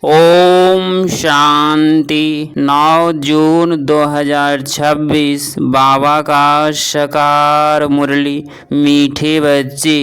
ओम शांति। 9 जून 2026 बाबा का शकार मुरली। मीठे बच्चे,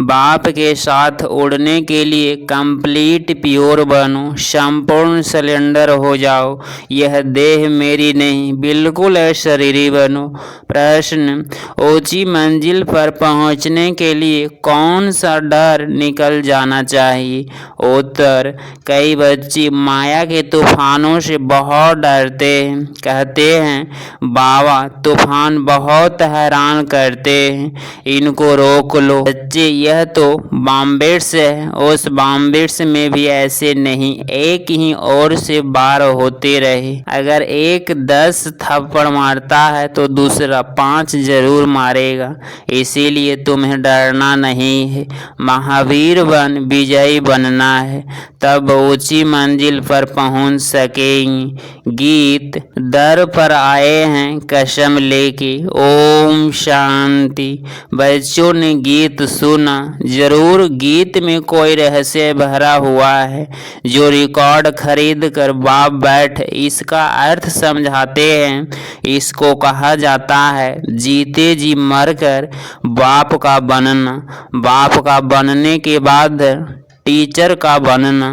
बाप के साथ उड़ने के लिए कंप्लीट प्योर बनो, संपूर्ण सिलेंडर हो जाओ। यह देह मेरी नहीं, बिल्कुल अशरीरी बनो। प्रश्न, ऊंची मंजिल पर पहुंचने के लिए कौन सा डर निकल जाना चाहिए? उत्तर, कई बच्चे माया के तूफानों से बहुत डरते हैं। कहते हैं बाबा तूफान बहुत हैरान करते हैं, इनको रोक लो। बच्चे, यह तो बॉम्बेट्स है, उस बॉम्बेट्स में भी ऐसे नहीं, एक ही ओर से 12 होते रहे। अगर एक 10 थप्पड़ मारता है तो दूसरा 5 जरूर मारेगा, इसीलिए तुम्हें डरना नहीं है। महावीर बन विजयी बनना है, तब ऊंची मंजिल पर पहुंच सकेंगे। गीत, दर पर आए हैं कसम लेके। ओम शांति। बच्चों ने गीत सुना, जरूर गीत में कोई रहस्य भरा हुआ है जो रिकॉर्ड खरीद कर बाप बैठ इसका अर्थ समझाते हैं। इसको कहा जाता है जीते जी मरकर बाप का बनना, बाप का बनने के बाद टीचर का बनना,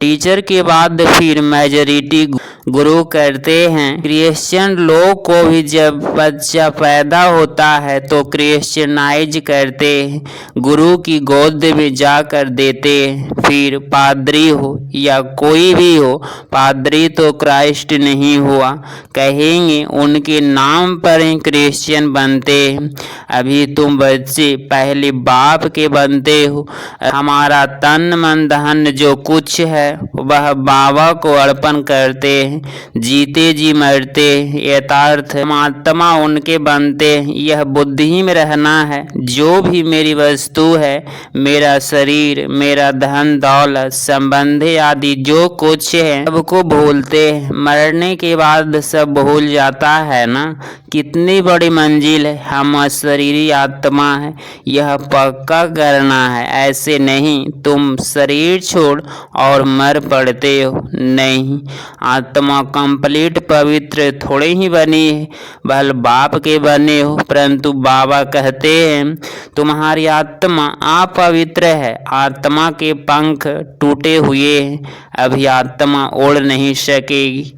टीचर के बाद फिर मेजॉरिटी गुरु करते हैं। क्रिश्चियन लोग को भी जब बच्चा पैदा होता है तो क्रिश्चियनाइज करते हैं, गुरु की गोद में जाकर देते हैं। फिर पादरी हो या कोई भी हो, पादरी तो क्राइस्ट नहीं हुआ, कहेंगे उनके नाम पर ही क्रिश्चियन बनते हैं। अभी तुम बच्चे पहले बाप के बनते हो। हमारा तन मन धन जो कुछ है वह बाबा को अर्पण करते हैं। जीते जी मरते यथार्थ आत्मा उनके बनते। यह बुद्धि में रहना है, जो भी मेरी वस्तु है, मेरा शरीर, मेरा धन दौलत, संबंधी आदि जो कुछ है सबको भूलते हैं। मरने के बाद सब भूल जाता है ना। कितनी बड़ी मंजिल है, हम शरीरी आत्मा है, यह पक्का करना है। ऐसे नहीं तुम शरीर छोड़ और मर पड़ते हो, नहीं। आत्मा कंप्लीट पवित्र थोड़े ही बनी है, बल बाप के बने हो। परंतु बाबा कहते हैं तुम्हारी आत्मा अपवित्र है, आत्मा के पंख टूटे हुए हैं, अभी आत्मा उड़ नहीं सकेगी।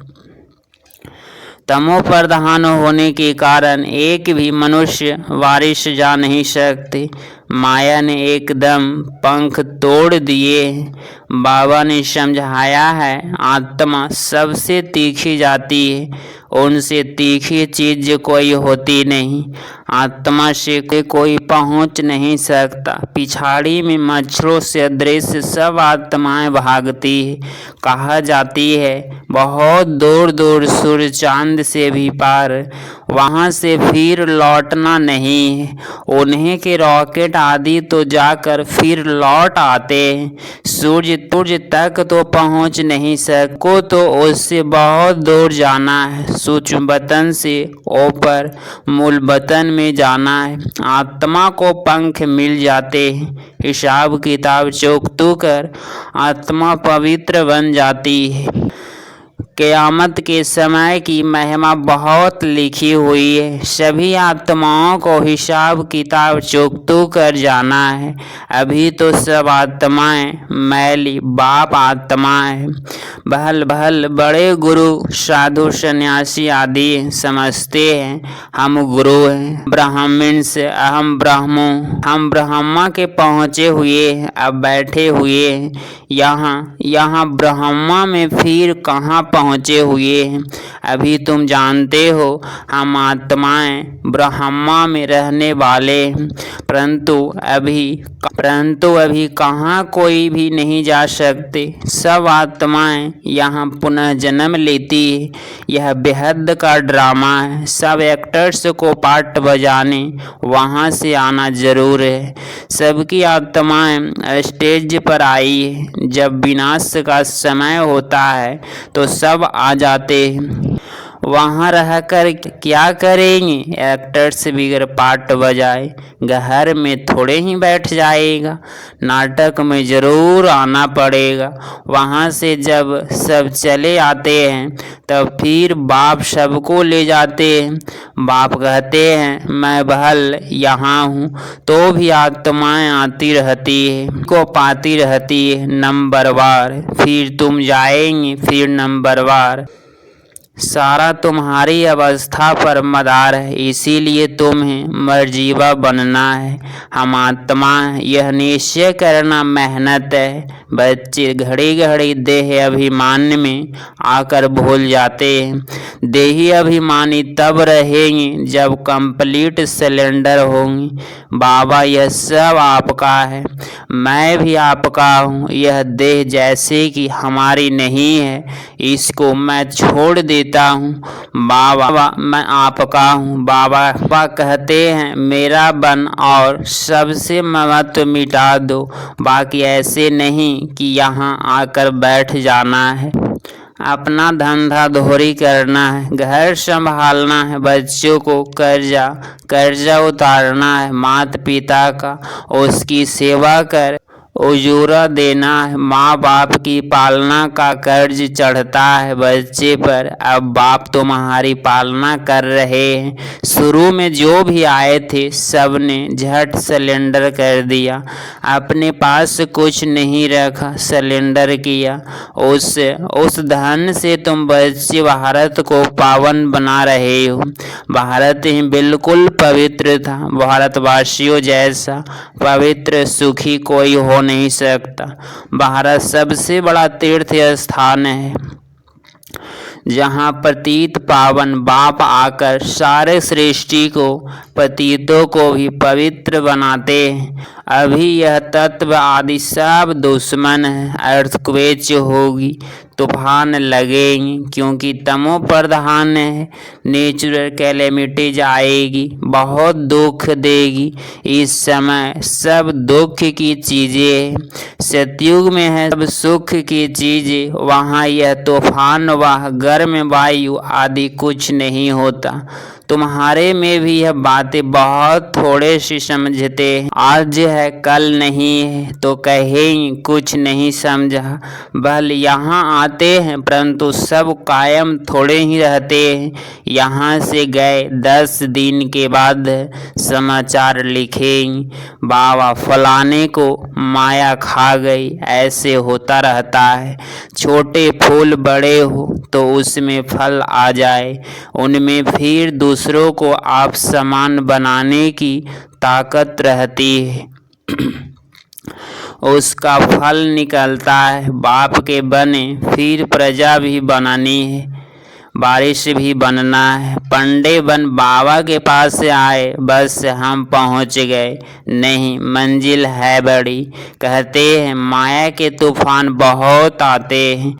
तमो प्रधान होने के कारण एक भी मनुष्य वारिश जा नहीं सकते। माया ने एकदम पंख तोड़ दिए। बाबा ने समझाया है आत्मा सबसे तीखी जाती है, उनसे तीखी चीज कोई होती नहीं। आत्मा से कोई पहुंच नहीं सकता। पिछाड़ी में मच्छरों से दृश्य सब आत्माएं भागती है। कहा जाती है बहुत दूर दूर सूर्य चांद से भी पार, वहां से फिर लौटना नहीं है। उन्हें के रॉकेट आदि तो जाकर फिर लौट आते हैं। सूर्य तक तो पहुंच नहीं सको, तो उससे बहुत दूर जाना है। सूक्ष्म बतन से ऊपर मूल बतन में जाना है। आत्मा को पंख मिल जाते हैं, हिसाब किताब चुकतू कर आत्मा पवित्र बन जाती है। क़यामत के समय की महिमा बहुत लिखी हुई है। सभी आत्माओं को हिसाब किताब चुकतू कर जाना है। अभी तो सब आत्माएं मैली बाप आत्माएं। भल बड़े गुरु साधु सन्यासी आदि समझते हैं हम गुरु हैं, ब्राह्मण से अहम ब्रह्मो, हम ब्रह्मा के पहुँचे हुए हैं, अब बैठे हुए हैं यहाँ ब्रह्मा में, फिर कहाँ पहुँचे हुए हैं। अभी तुम जानते हो हम आत्माएं ब्रह्मा में रहने वाले हैं, परंतु अभी कहाँ कोई भी नहीं जा सकते। सब आत्माएं यहाँ पुनः जन्म लेती है। यह बेहद का ड्रामा है। सब एक्टर्स को पार्ट बजाने वहाँ से आना जरूर है। सबकी आत्माएं स्टेज पर आई है। जब विनाश का समय होता है तो सब आ जाते हैं। वहाँ रहकर क्या करेंगे? एक्टर्स बिगर पार्ट बजाए घर में थोड़े ही बैठ जाएगा, नाटक में ज़रूर आना पड़ेगा। वहाँ से जब सब चले आते हैं तब फिर बाप सबको ले जाते हैं। बाप कहते हैं मैं भल यहाँ हूँ तो भी आत्माएं आती रहती है, को पाती रहती है नंबरवार। फिर तुम जाएंगे फिर नंबरवार। सारा तुम्हारी अवस्था पर मदार है, इसीलिए तुम्हें मर्जीवा बनना है। हम आत्मा है, यह निश्चय करना मेहनत है। बच्चे घड़ी घड़ी देह अभिमान में आकर भूल जाते हैं। देही अभिमानी तब रहेंगे जब कंप्लीट सिलेंडर होंगे। बाबा यह सब आपका है, मैं भी आपका हूँ। यह देह जैसे कि हमारी नहीं है, इसको मैं छोड़ देता हूँ। बाबा मैं आपका हूँ। बाबा कहते हैं मेरा बन और सबसे मत मिटा दो। बाकी ऐसे नहीं कि यहाँ आकर बैठ जाना है, अपना धंधा धोरी करना है, घर संभालना है, बच्चों को कर्जा उतारना है, माता पिता का उसकी सेवा कर उजूरा देना है। माँ बाप की पालना का कर्ज चढ़ता है बच्चे पर। अब बाप तुम्हारी पालना कर रहे हैं। शुरू में जो भी आए थे सब ने झट सिलेंडर कर दिया, अपने पास कुछ नहीं रखा, सिलेंडर किया। उस धन से तुम बच्चे भारत को पावन बना रहे हो। भारत ही बिल्कुल पवित्र था, भारतवासियों जैसा पवित्र सुखी कोई हो नहीं सकता। भारत सबसे बड़ा तीर्थ स्थान है जहाँ पतित पावन बाप आकर सारे सृष्टि को, पतितों को भी पवित्र बनाते हैं। अभी यह तत्व आदि सब दुश्मन है। अर्थक्वेक होगी, तूफान लगेंगे, क्योंकि तमो प्रधान है। नेचुरल कैलेमिटीज आएगी, बहुत दुख देगी। इस समय सब दुख की चीज़ें हैं, सतयुग में है सब सुख की चीज़ें। वहाँ यह तूफान वह गर्म वायु आदि कुछ नहीं होता। तुम्हारे में भी यह बातें बहुत थोड़े सी समझते हैं। आज है कल नहीं है तो कहें कुछ नहीं समझा। बल यहाँ आते हैं परंतु सब कायम थोड़े ही रहते हैं। यहाँ से गए 10 दिन के बाद समाचार लिखेंगे बाबा फलाने को माया खा गई। ऐसे होता रहता है। छोटे फूल बड़े हो तो उसमें फल आ जाए, उनमें फिर दूसरों को आप समान बनाने की ताकत रहती है। उसका फल निकलता है। बाप के बने फिर प्रजा भी बनानी है, बारिश भी बनना है। पंडे बन बाबा के पास से आए, बस हम पहुंच गए नहीं, मंजिल है बड़ी। कहते हैं माया के तूफान बहुत आते हैं,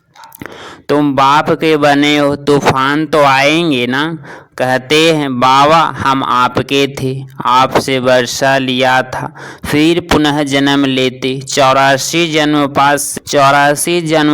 तुम बाप के बने हो, तूफान तो आएंगे ना। कहते हैं बाबा हम आपके थे, आपसे वर्षा लिया था, फिर पुनः जन्म लेते। 84 जन्म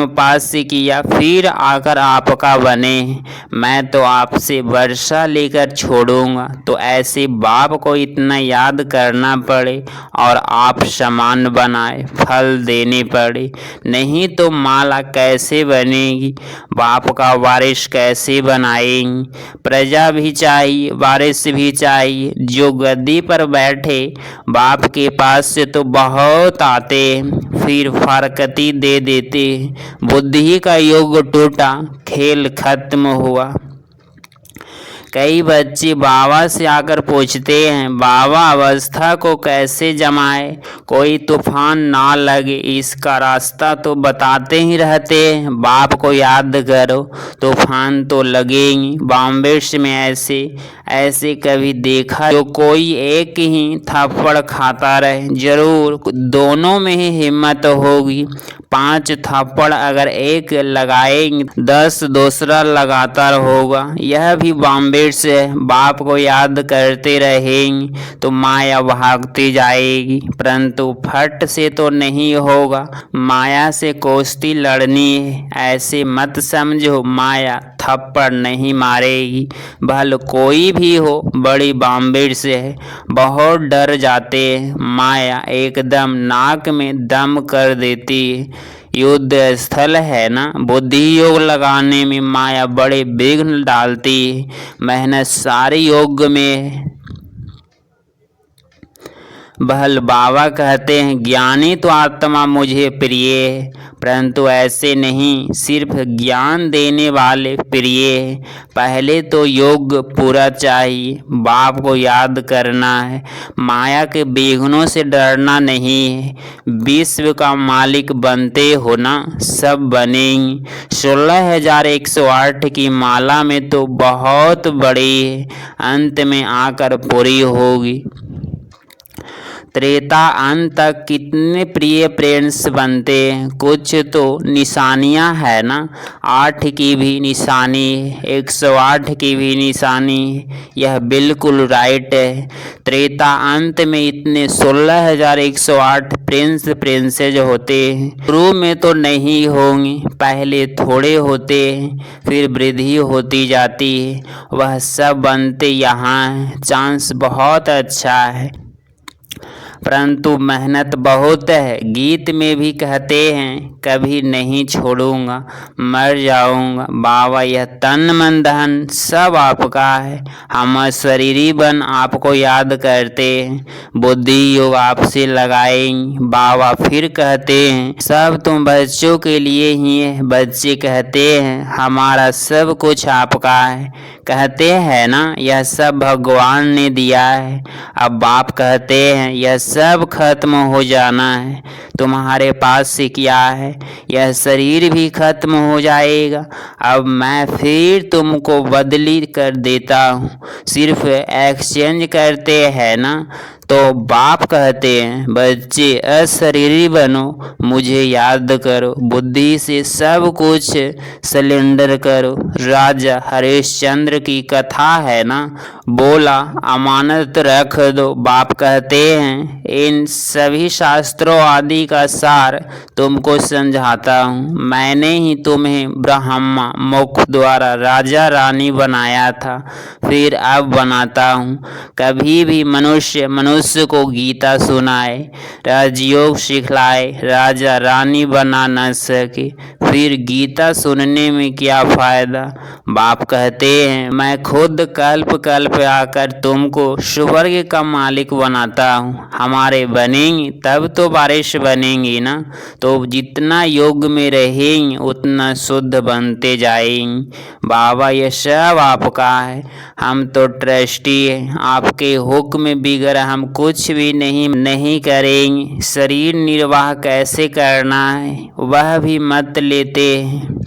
पास किया, फिर आकर आपका बने हैं। मैं तो आपसे वर्षा लेकर छोड़ूंगा। तो ऐसे बाप को इतना याद करना पड़े और आप समान बनाए, फल देने पड़े। नहीं तो माला कैसे बनेगी, बाप का वारिस कैसे बनाएंगी। प्रजा भी चाहिए, वारिस भी चाहिए। जो गद्दी पर बैठे बाप के पास से तो बहुत आते हैं, फिर फारकती दे देते हैं। बुद्धि का योग टूटा, खेल खत्म हुआ। कई बच्चे बाबा से आकर पूछते हैं बाबा अवस्था को कैसे जमाए, कोई तूफान ना लगे, इसका रास्ता तो बताते ही रहते हैं। बाप को याद करो, तूफान तो लगेंगे। बॉम्बे में ऐसे कभी देखा जो कोई एक ही थप्पड़ खाता रहे? जरूर दोनों में ही हिम्मत होगी। 5 थप्पड़ अगर एक लगाएंगे 10 दूसरा लगातार होगा। यह भी बॉम्बे से बाप को याद करते रहेंगे तो माया भागती जाएगी, परंतु फट से तो नहीं होगा। माया से कुश्ती लड़नी है, ऐसे मत समझो माया थप्पड़ नहीं मारेगी। भले कोई भी हो, बड़ी बाम्बिर से है, बहुत डर जाते हैं। माया एकदम नाक में दम कर देती है। युद्ध स्थल है ना, बुद्धि योग लगाने में माया बड़े विघ्न डालती है। मेहनत सारे योग में है। बहल बाबा कहते हैं ज्ञानी तो आत्मा मुझे प्रिय है, परंतु ऐसे नहीं, सिर्फ ज्ञान देने वाले प्रिय है। पहले तो योग पूरा चाहिए, बाप को याद करना है, माया के विघ्नों से डरना नहीं है। विश्व का मालिक बनते हो ना, सब बनेंगे। 16,108 की माला में तो बहुत बड़ी है, अंत में आकर पूरी होगी। त्रेता अंत तक कितने प्रिय फ्रेंड्स बनते हैं। कुछ तो निशानियां है ना, 8 की भी निशानी है, 108 की भी निशानी है। यह बिल्कुल राइट है। त्रेता अंत में इतने 16,108 प्रिंसेज होते हैं। शुरू में तो नहीं होंगे, पहले थोड़े होते हैं, फिर वृद्धि होती जाती है। वह सब बनते यहाँ हैं। चांस बहुत अच्छा है, परंतु मेहनत बहुत है। गीत में भी कहते हैं कभी नहीं छोड़ूंगा, मर जाऊंगा। बाबा यह तन मन धन सब आपका है। हम शरीरी बन आपको याद करते हैं, बुद्धि योग आपसे लगाएंगे। बाबा फिर कहते हैं सब तुम बच्चों के लिए ही है। बच्चे कहते हैं हमारा सब कुछ आपका है। कहते हैं ना यह सब भगवान ने दिया है। अब बाप कहते हैं यह सब खत्म हो जाना है। तुम्हारे पास से क्या है, यह शरीर भी खत्म हो जाएगा। अब मैं फिर तुमको बदली कर देता हूँ, सिर्फ एक्सचेंज करते हैं ना। तो बाप कहते हैं बच्चे अशरीरी बनो, मुझे याद करो, बुद्धि से सब कुछ सिलेंडर करो। राजा हरिश्चंद्र की कथा है ना, बोला अमानत रख दो। बाप कहते हैं इन सभी शास्त्रों आदि का सार तुमको समझाता हूँ। मैंने ही तुम्हें ब्रह्मा मुख द्वारा राजा रानी बनाया था, फिर अब बनाता हूँ। कभी भी मनुष्य को गीता सुनाए, राजयोग सिखलाए, राजा रानी बना न सके, फिर गीता सुनने में क्या फायदा। बाप कहते हैं मैं खुद कल्प कल्प आकर तुमको स्वर्ग का मालिक बनाता हूँ। हमारे बनेंगे तब तो बारिश बनेंगी ना। तो जितना योग में रहेंगे उतना शुद्ध बनते जाएंगे। बाबा ये सब आपका है, हम तो ट्रस्टी हैं। आपके हुक्म बिगड़ हम कुछ भी नहीं करेंगे। शरीर निर्वाह कैसे करना है वह भी मत लेते हैं।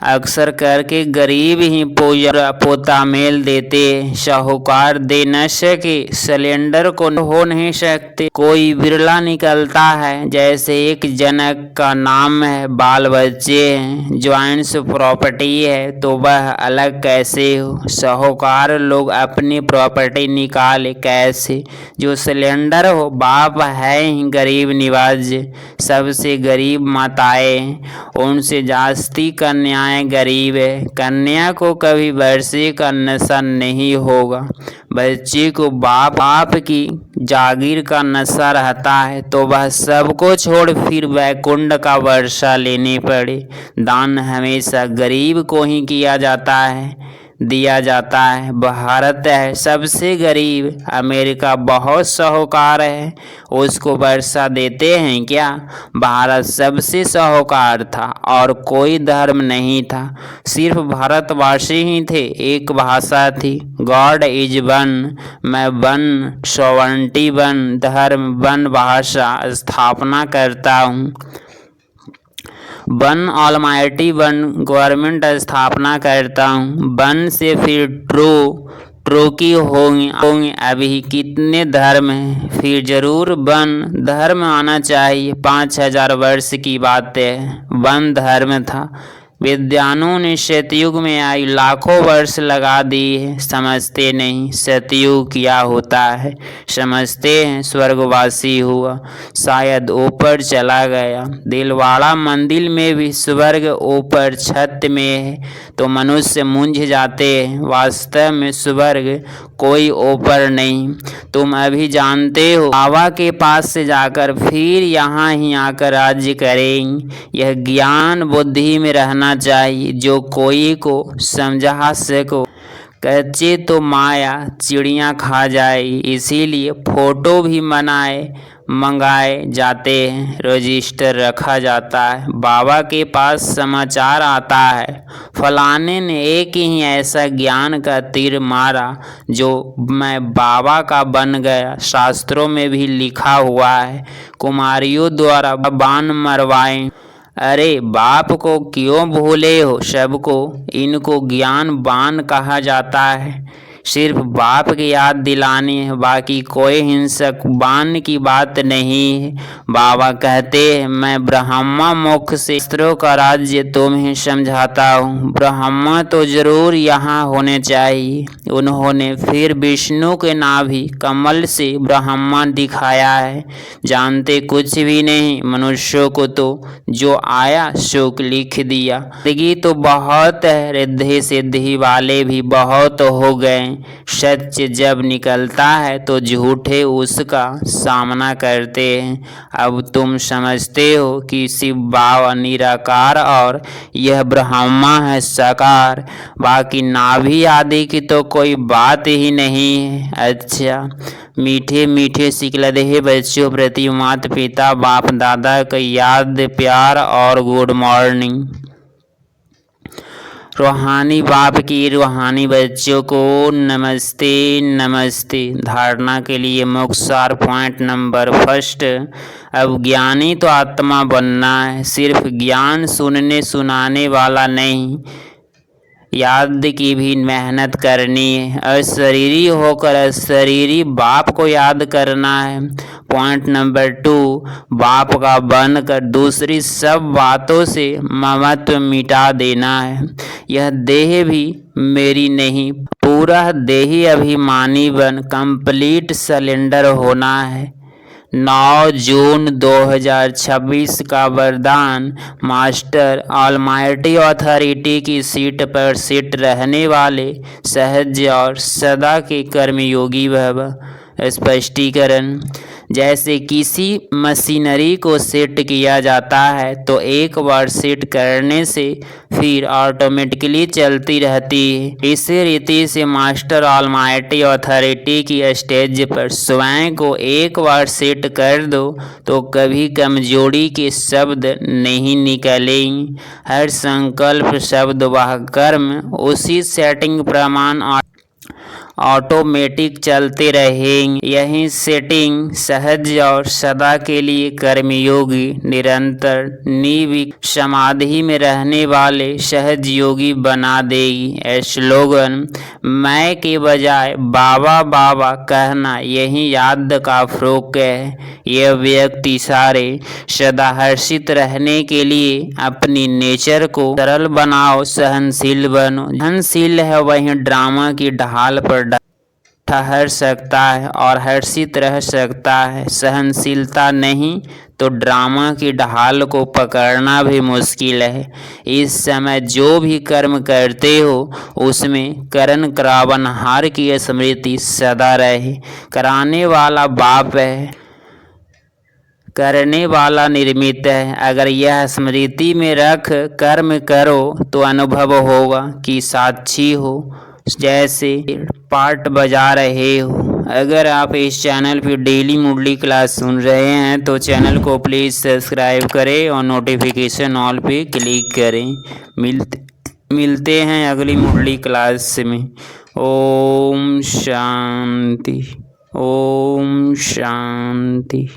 अक्सर करके गरीब ही पोता मेल देते, साहूकार दे न सके, सिलेंडर को हो नहीं सकते। कोई बिरला निकलता है, जैसे एक जनक का नाम है, बाल बच्चे हैं, ज्वाइंट्स प्रॉपर्टी है, तो वह अलग कैसे हो। साहूकार लोग अपनी प्रॉपर्टी निकाले कैसे। जो सिलेंडर हो बाप है ही गरीब निवाज, सबसे गरीब माताएं, उनसे जास्ती कन्या गरीब है। कन्या को कभी वर्षे का नशा नहीं होगा। बच्चे को बाप की जागीर का नशा रहता है तो वह सबको छोड़ फिर वैकुंठ का वर्षा लेने पड़े। दान हमेशा गरीब को ही किया जाता है, दिया जाता है। भारत है सबसे गरीब, अमेरिका बहुत साहूकार है, उसको वर्षा देते हैं क्या। भारत सबसे साहूकार था और कोई धर्म नहीं था, सिर्फ भारतवासी ही थे। एक भाषा थी, गॉड इज वन, मैं वन, सॉवरेंटी वन, धर्म वन, भाषा स्थापना करता हूँ। वन ऑलमाइटी वन, गवर्नमेंट स्थापना करता हूँ। वन से फिर ट्रू की होंगे। अभी कितने धर्म हैं, फिर जरूर वन धर्म आना चाहिए। 5,000 वर्ष की बात है, वन धर्म था। विद्वानों ने सतयुग में आई लाखों वर्ष लगा दिए हैं, समझते नहीं सतयुग क्या होता है। समझते हैं स्वर्गवासी हुआ, शायद ऊपर चला गया। दिलवाड़ा मंदिर में भी स्वर्ग ऊपर छत में है, तो मनुष्य मूंझ जाते हैं। वास्तव में स्वर्ग कोई ऊपर नहीं, तुम अभी जानते हो। बाबा के पास से जाकर फिर यहाँ ही आकर राज्य करेंगे। यह ज्ञान बुद्धि में रहना चाहिए, जो कोई को समझा सको। कच्चे तो माया चिड़ियाँ खा जाए, इसीलिए फोटो भी मंगाए जाते हैं, रजिस्टर रखा जाता है। बाबा के पास समाचार आता है, फलाने ने एक ही ऐसा ज्ञान का तीर मारा जो मैं बाबा का बन गया। शास्त्रों में भी लिखा हुआ है, कुमारियों द्वारा बाण मरवाए। अरे बाप को क्यों भूले हो सबको, इनको ज्ञान बाण कहा जाता है। सिर्फ बाप की याद दिलानी है, बाकी कोई हिंसक बाण की बात नहीं है। बाबा कहते हैं, मैं ब्रह्मा मुख से शास्त्रों का राज्य तुम्हें समझाता हूँ। ब्रह्मा तो जरूर यहाँ होने चाहिए। उन्होंने फिर विष्णु के नाभि कमल से ब्रह्मा दिखाया है। जानते कुछ भी नहीं, मनुष्यों को तो जो आया शोक लिख दिया। जिंदगी तो बहुत है, रिद्धि सिद्धि वाले भी बहुत हो गए। सच जब निकलता है तो झूठे उसका सामना करते हैं। अब तुम समझते हो कि शिव बाबा निराकार और यह ब्रह्मा है साकार, बाकी नाभि आदि की तो कोई बात ही नहीं है। अच्छा मीठे मीठे सिकलदेह बच्चों प्रति माता पिता बाप दादा का याद प्यार और गुड मॉर्निंग। रूहानी बाप की रूहानी बच्चों को नमस्ते नमस्ते। धारणा के लिए मुख्य सार पॉइंट नंबर फर्स्ट, अब ज्ञानी तो आत्मा बनना है, सिर्फ ज्ञान सुनने सुनाने वाला नहीं, याद की भी मेहनत करनी है। अशरीरी होकर अशरीरी बाप को याद करना है। पॉइंट नंबर 2, बाप का बनकर दूसरी सब बातों से ममत्व मिटा देना है। यह देह भी मेरी नहीं, पूरा देही अभिमानी बन कंप्लीट सरेंडर होना है। 9 जून 2026 का वरदान, मास्टर ऑलमाइटी अथॉरिटी की सीट पर सीट रहने वाले सहज और सदा के कर्मयोगी भव। स्पष्टीकरण, जैसे किसी मशीनरी को सेट किया जाता है तो एक बार सेट करने से फिर ऑटोमेटिकली चलती रहती है। इसी रीति से मास्टर ऑलमाइटी अथॉरिटी की स्टेज पर स्वयं को एक बार सेट कर दो तो कभी कमजोरी के शब्द नहीं निकलेंगे। हर संकल्प शब्द व कर्म उसी सेटिंग प्रमाण ऑटोमेटिक चलते रहेंगे। यही सेटिंग सहज और सदा के लिए कर्मयोगी, निरंतर निर्विक समाधि में रहने वाले सहज योगी बना देगी। स्लोगन, मैं के बजाय बाबा बाबा कहना यही याद का फ्रोक है। यह व्यक्ति सारे सदा हर्षित रहने के लिए अपनी नेचर को सरल बनाओ, सहनशील बनो। सहनशील है वही ड्रामा की ढाल पर ठहर सकता है और हर्षित रह सकता है। सहनशीलता नहीं तो ड्रामा की ढाल को पकड़ना भी मुश्किल है। इस समय जो भी कर्म करते हो उसमें करण करावनहार की स्मृति सदा रहे। कराने वाला बाप है, करने वाला निर्मित है। अगर यह स्मृति में रख कर्म करो तो अनुभव होगा कि साक्षी हो, जैसे पार्ट बजा रहे हो। अगर आप इस चैनल पे डेली मुरली क्लास सुन रहे हैं तो चैनल को प्लीज़ सब्सक्राइब करें और नोटिफिकेशन ऑल पे क्लिक करें। मिलते हैं अगली मुरली क्लास में। ओम शांति, ओम शांति।